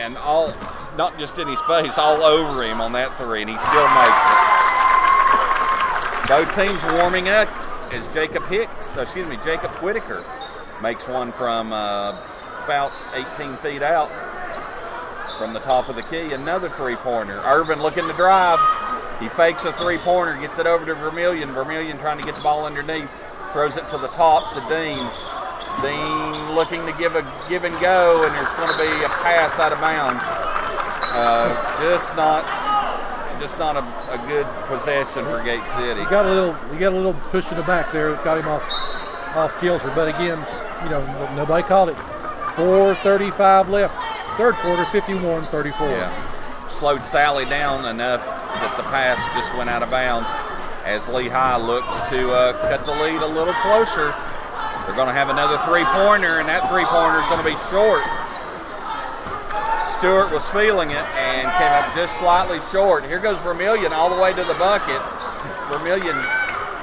and all, not just in his face, all over him on that three, and he still makes it. Both teams warming up as Jacob Whitaker makes one from about 18 feet out from the top of the key. Another three-pointer. Irvin looking to drive. He fakes a three-pointer, gets it over to Vermillion. Vermillion trying to get the ball underneath, throws it to the top to Dean. Dean looking to give and go, and there's going to be a pass out of bounds. Just not a good possession for Gate City. He got a little push in the back there, got him off kilter. But again, nobody called it. 4:35 left, third quarter, 51-34. Yeah, slowed Sally down enough that the pass just went out of bounds. As Lehigh looks to cut the lead a little closer, they're going to have another three-pointer, and that three-pointer is going to be short. Stewart was feeling it and came up just slightly short. Here goes Vermillion all the way to the bucket. Vermillion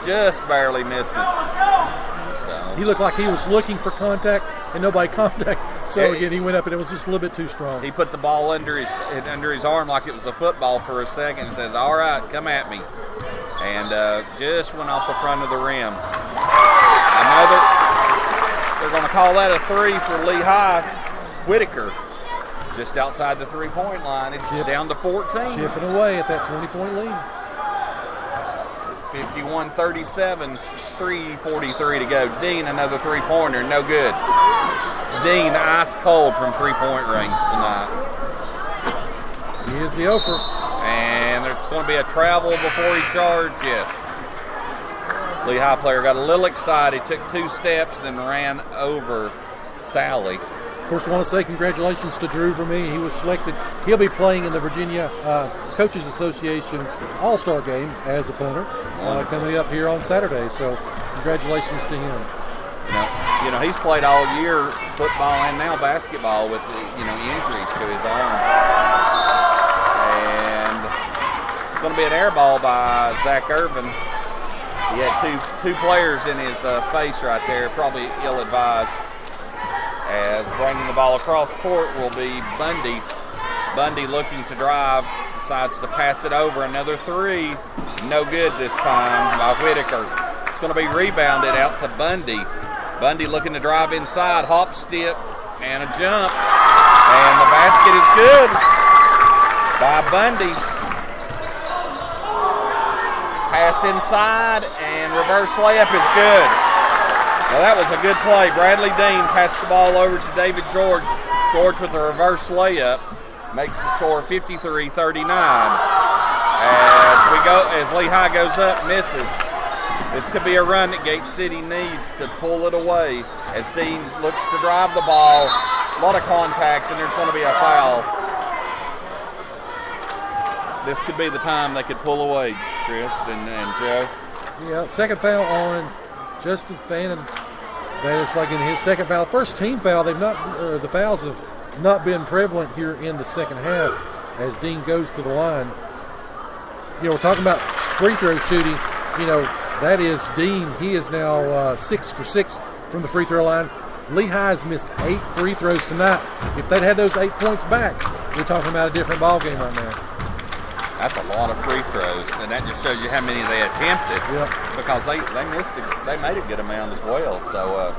just barely misses. So he looked like he was looking for contact and nobody contact. So again, he went up and it was just a little bit too strong. He put the ball under his arm like it was a football for a second and says, "All right, come at me." And just went off the front of the rim. They're going to call that a three for Lehigh. Whitaker just outside the three-point line. It's down to 14. Chipping away at that 20-point lead. It's 51-37, 3:43 to go. Dean, another three-pointer, no good. Dean, ice cold from three-point range tonight. He is the offer. And there's going to be a travel before he charged, yes. Lehigh player got a little excited, took two steps, then ran over Sally. Of course, I want to say congratulations to Drew Vermillion. He was selected. He'll be playing in the Virginia Coaches Association All-Star Game as a punter coming up here on Saturday. So congratulations to him. You know, he's played all year football and now basketball with injuries to his arm. And it's going to be an air ball by Zach Irvin. He had two players in his face right there, probably ill-advised. As bringing the ball across court will be Bundy. Bundy looking to drive, decides to pass it over. Another three, no good this time by Whitaker. It's going to be rebounded out to Bundy. Bundy looking to drive inside, hop step, and a jump. And the basket is good by Bundy. Pass inside, and reverse layup is good. Well, that was a good play. Bradley Dean passed the ball over to David George. George with a reverse layup makes the score 53-39. As Lehigh goes up, misses. This could be a run that Gate City needs to pull it away as Dean looks to drive the ball. A lot of contact, and there's going to be a foul. This could be the time they could pull away, Chris and Joe. Yeah, second foul on Justin Fannin. That is like in his second foul. First team foul. The fouls have not been prevalent here in the second half as Dean goes to the line. We're talking about free throw shooting. That is Dean. He is now 6 for 6 from the free throw line. Lehigh's missed 8 free throws tonight. If they'd had those 8 points back, we're talking about a different ball game right now. That's a lot of free throws, and that just shows you how many they attempted. Yep. Because they missed it. They made a good amount as well. So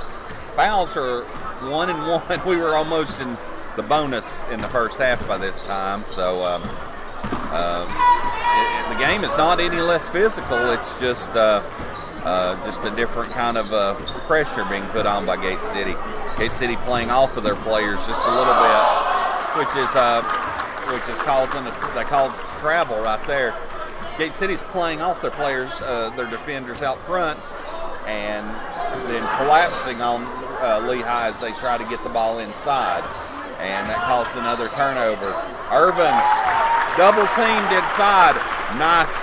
fouls are 1 and 1. We were almost in the bonus in the first half by this time. So the game is not any less physical. It's just a different kind of pressure being put on by Gate City. Gate City playing off of their players just a little bit, which is causing they cause travel right there. Gate City's playing off their players, their defenders out front, and then collapsing on Lehigh as they try to get the ball inside, and that caused another turnover. Irvin double teamed inside. Nice.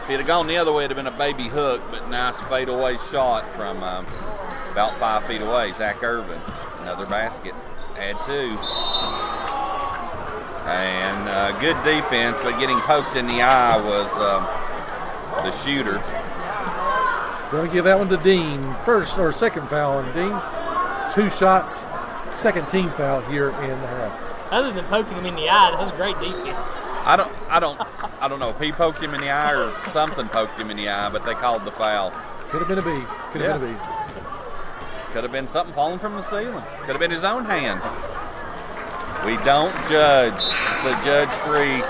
If he'd have gone the other way, it'd have been a baby hook, but nice fadeaway shot from about 5 feet away. Zach Irvin, another basket, add 2. And good defense, but getting poked in the eye was the shooter. Going to give that one to Dean. First or second foul on Dean. 2 shots, second team foul here in the half. Other than poking him in the eye, that was great defense. I don't know if he poked him in the eye or something poked him in the eye, but they called the foul. Could have been a B. Could have been a B. Could have been something falling from the ceiling. Could have been his own hand. We don't judge. It's a judge-free.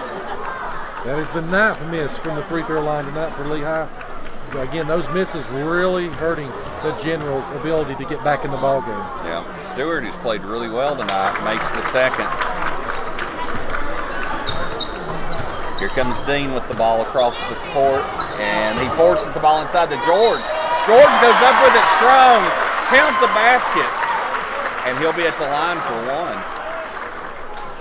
That is the 9th miss from the free throw line tonight for Lehigh. Again, those misses really hurting the Generals' ability to get back in the ball game. Yeah, Stewart, who's played really well tonight, makes the second. Here comes Dean with the ball across the court, and he forces the ball inside to George. George goes up with it strong, count the basket, and he'll be at the line for one.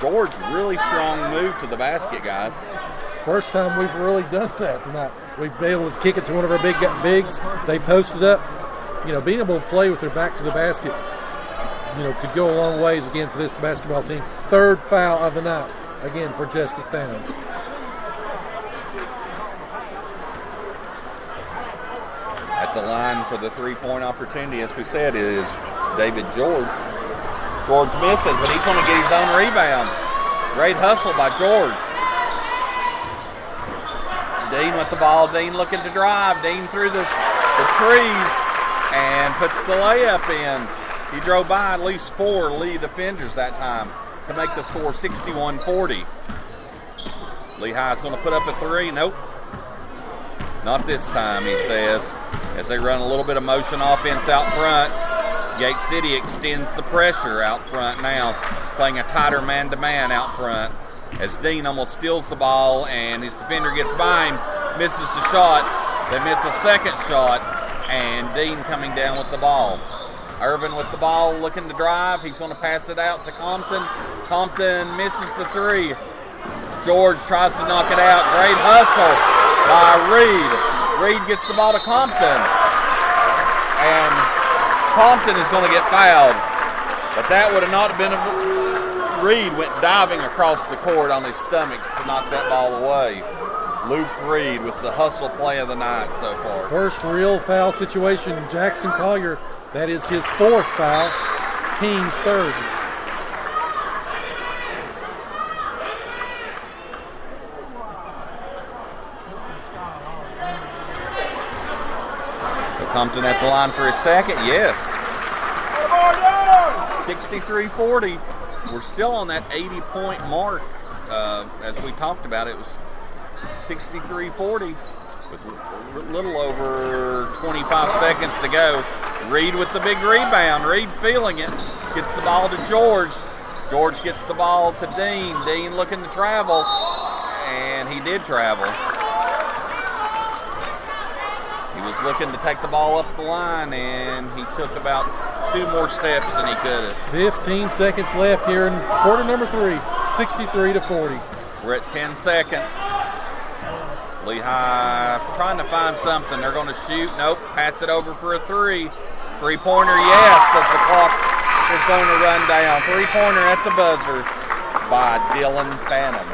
George, really strong move to the basket, guys. First time we've really done that tonight. We've been able to kick it to one of our bigs. They posted up. Being able to play with their back to the basket, could go a long ways again for this basketball team. 3rd foul of the night, again, for Justice Phantom. At the line for the three-point opportunity, as we said, is David George. George misses, but he's going to get his own rebound. Great hustle by George. Dean with the ball. Dean looking to drive. Dean through the trees and puts the layup in. He drove by at least 4 Lee defenders that time to make the score 61-40. Lehigh's going to put up a 3. Nope. Not this time, he says. As they run a little bit of motion offense out front, Gate City extends the pressure out front now, playing a tighter man-to-man out front. As Dean almost steals the ball and his defender gets by him, misses the shot. They miss a second shot, and Dean coming down with the ball. Irvin with the ball looking to drive. He's going to pass it out to Compton. Compton misses the 3. George tries to knock it out. Great hustle by Reed. Reed gets the ball to Compton. And Compton is going to get fouled. But that would have not been Reed went diving across the court on his stomach to knock that ball away. Luke Reed with the hustle play of the night so far. First real foul situation. Jackson Collier, that is his 4th foul, team's 3rd. So Compton at the line for his second, yes. 63-40. We're still on that 80-point mark. As we talked about, it was 63-40 with a little over 25 seconds to go. Reed with the big rebound. Reed feeling it. Gets the ball to George. George gets the ball to Dean. Dean looking to travel. And he did travel. He was looking to take the ball up the line, and he took about 2 more steps than he could have. 15 seconds left here in quarter number 3, 63-40. We're at 10 seconds. Lehigh trying to find something. They're going to shoot. Nope. Pass it over for a 3. 3-pointer, yes, as the clock is going to run down. 3-pointer at the buzzer by Dylan Phantom.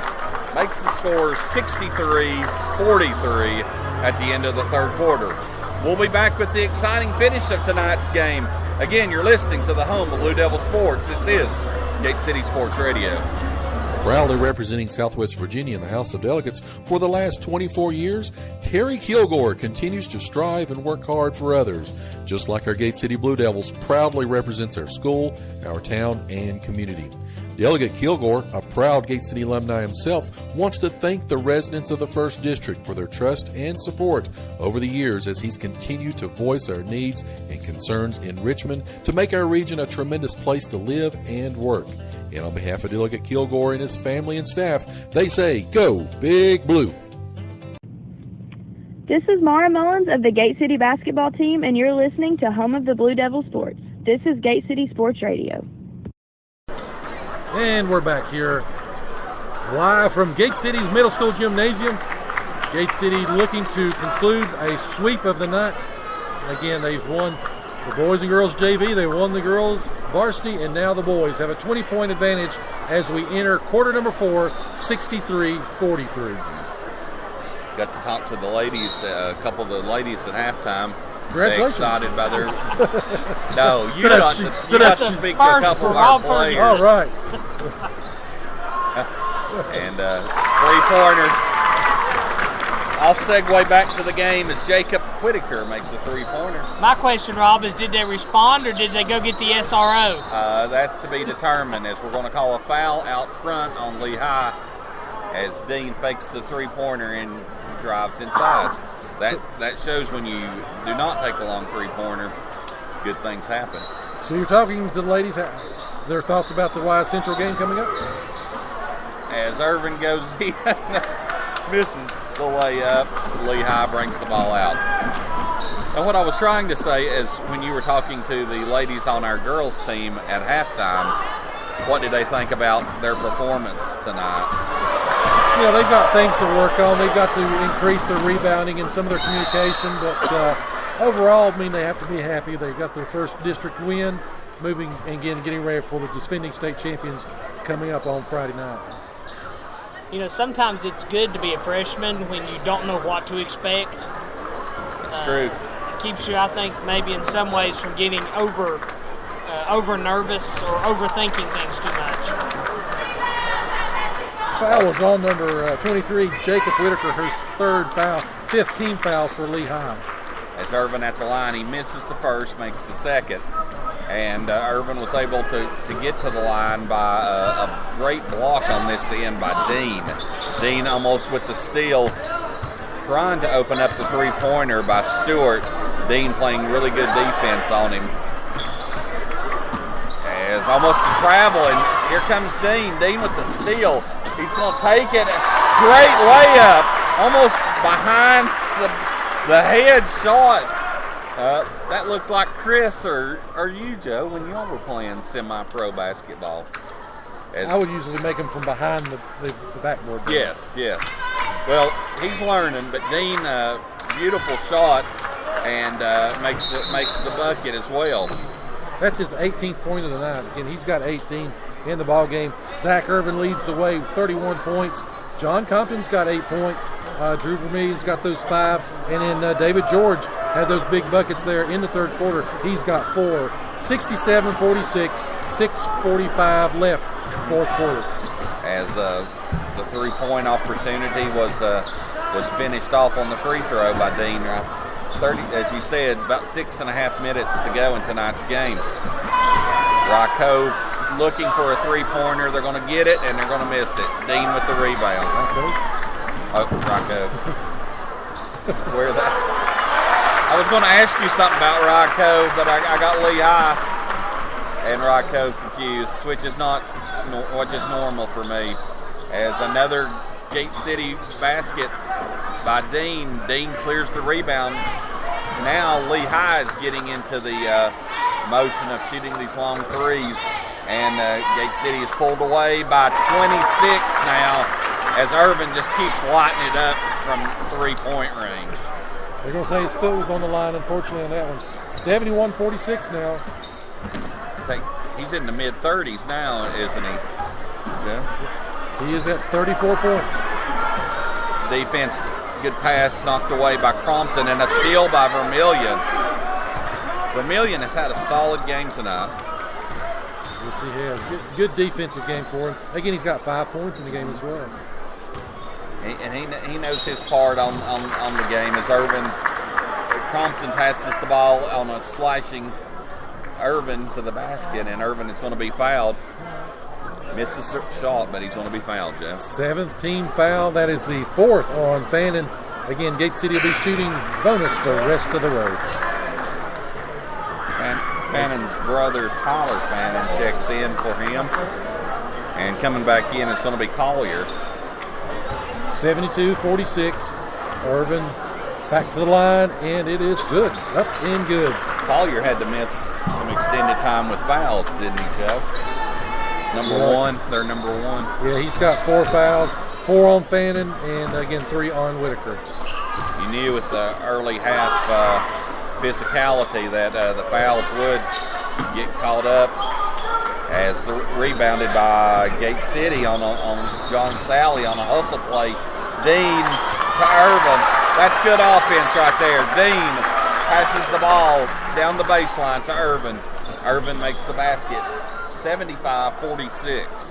Makes the score 63-43 at the end of the 3rd quarter. We'll be back with the exciting finish of tonight's game. Again, you're listening to the home of Blue Devil Sports. This is Gate City Sports Radio. Proudly representing Southwest Virginia in the House of Delegates for the last 24 years, Terry Kilgore continues to strive and work hard for others. Just like our Gate City Blue Devils proudly represents our school, our town, and community. Delegate Kilgore, a proud Gate City alumni himself, wants to thank the residents of the 1st District for their trust and support over the years as he's continued to voice our needs and concerns in Richmond to make our region a tremendous place to live and work. And on behalf of Delegate Kilgore and his family and staff, they say, go Big Blue. This is Mara Mullins of the Gate City basketball team, and you're listening to Home of the Blue Devil Sports. This is Gate City Sports Radio. And we're back here live from Gate City's Middle School Gymnasium. Gate City looking to conclude a sweep of the night. Again, they've won the boys and girls JV, they won the girls varsity, and now the boys have a 20-point advantage as we enter quarter number 4, 63-43. Got to talk to the ladies, a couple of the ladies at halftime. Congratulations. Excited by their... No, you got to speak to a couple of our players. All right. And three-pointer. I'll segue back to the game as Jacob Whitaker makes a three-pointer. My question, Rob, is did they respond or did they go get the SRO? That's to be determined, as we're going to call a foul out front on Lehigh as Dean fakes the three-pointer and drives inside. That shows when you do not take a long three-pointer, good things happen. So you're talking to the ladies, their thoughts about the Wise Central game coming up? As Irvin goes in, misses the layup, Lehigh brings the ball out. And what I was trying to say is when you were talking to the ladies on our girls team at halftime, what did they think about their performance tonight? You know, they've got things to work on. They've got to increase their rebounding and some of their communication, but overall, I mean, they have to be happy. They got their first district win, moving and getting ready for the defending state champions coming up on Friday night. You know, sometimes it's good to be a freshman when you don't know what to expect. That's true. It keeps you, I think, maybe in some ways from getting over nervous or overthinking things too much. Foul was on number 23, Jacob Whitaker, her third foul, 5th team foul for Lehigh. As Irvin at the line, he misses the first, makes the second. And Irvin was able to get to the line by a great block on this end by Dean. Dean almost with the steal, trying to open up the three-pointer by Stewart. Dean playing really good defense on him. As almost to travel, and here comes Dean. Dean with the steal. He's going to take it. Great layup, almost behind the head shot. That looked like Chris or you, Joe, when y'all were playing semi-pro basketball. I would usually make him from behind the backboard. Yes. Well, he's learning, but Dean, beautiful shot, and makes the bucket as well. That's his 18th point of the night. Again, he's got 18 in the ball game. Zach Irvin leads the way with 31 points. John Compton's got 8 points. Drew Vermillion's got those 5. And then David George had those big buckets there in the third quarter. He's got 4. 67-46, 6:45 left, fourth quarter. As the three-point opportunity was finished off on the free throw by Dean. 30, as you said, about 6.5 minutes to go in tonight's game. Rye Cove looking for a three-pointer. They're going to get it, and they're going to miss it. Dean with the rebound. Rye Cove. Where that? I was going to ask you something about Rye Cove, but I got Lehigh and Rye Cove confused, which is normal for me. As another Gate City basket by Dean. Dean clears the rebound. Now Lehigh is getting into the motion of shooting these long threes, and Gate City is pulled away by 26 now as Irvin just keeps lighting it up from three-point range. They're going to say his foot was on the line, unfortunately, on that one. 71-46 now. I think he's in the mid-30s now, isn't he? Yeah. He is at 34 points. Defense, good pass knocked away by Crompton, and a steal by Vermillion. Vermillion has had a solid game tonight. Yes, he has. Good defensive game for him. Again, he's got 5 points in the game as well. And he knows his part on the game as Crompton passes the ball on a slashing Irvin to the basket, and Irvin is going to be fouled. Misses the shot, but he's going to be fouled, Jeff. 7th team foul. That is the 4th on Fannin. Again, Gate City will be shooting bonus the rest of the road. Fannon's brother, Tyler Fannin, checks in for him. And coming back in is going to be Collier. 72-46. Irvin back to the line, and it is good. Up and good. Collier had to miss some extended time with fouls, didn't he, Joe? They're number one. Yeah, he's got 4 fouls, 4 on Fannin, and again 3 on Whitaker. You knew with the early half physicality that the fouls would get caught up, as rebounded by Gate City on John Sally on a hustle play. Dean to Irvin. That's good offense right there. Dean passes the ball down the baseline to Irvin. Irvin makes the basket. 75-46.